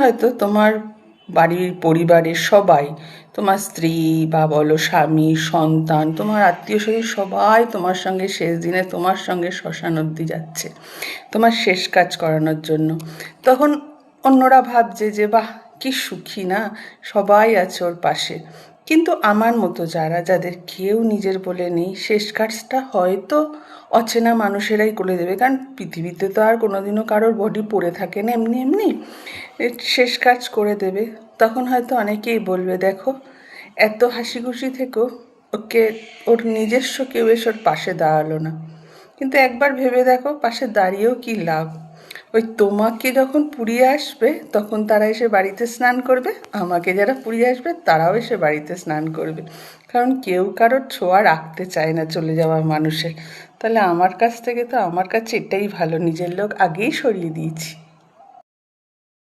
হয়তো তোমার বাড়ির পরিবারের সবাই, তোমার স্ত্রী বা বলো স্বামী, সন্তান, তোমার আত্মীয় স্বজন সবাই তোমার সঙ্গে শেষ দিনে তোমার সঙ্গে শ্মশান অবধি যাচ্ছে তোমার শেষ কাজ করানোর জন্য। তখন অন্যরা ভাবছে যে বাহ, কি সুখী না, সবাই আছে ওর পাশে। কিন্তু আমার মতো যাদের কেউ নিজের বলে নেই, শেষ কাজটা হয়তো অচেনা মানুষেরাই করে দেবে, কারণ পৃথিবীতে তো আর কোনোদিনও কারোর বডি পড়ে থাকে না এমনি এমনি। শেষ কাজ করে দেবে। তখন হয়তো অনেকেই বলবে, দেখো এত হাসি খুশি থেকেও ওকে ওর নিজস্ব কেউ এসে ওর পাশে দাঁড়ালো না। কিন্তু একবার ভেবে দেখো, পাশে দাঁড়িয়েও কি লাভ? ওই তোমাকে যখন পুড়িয়ে আসবে তখন তারা এসে বাড়িতে স্নান করবে, আমাকে যারা পুড়িয়ে আসবে তারাও এসে বাড়িতে স্নান করবে, কারণ কেউ কারোর ছোঁয়া রাখতে চায় না চলে যাওয়া মানুষের। তাহলে আমার কাছ থেকে তো আমার কাছে এটাই ভালো, নিজের লোক আগেই সরিয়ে দিয়েছি।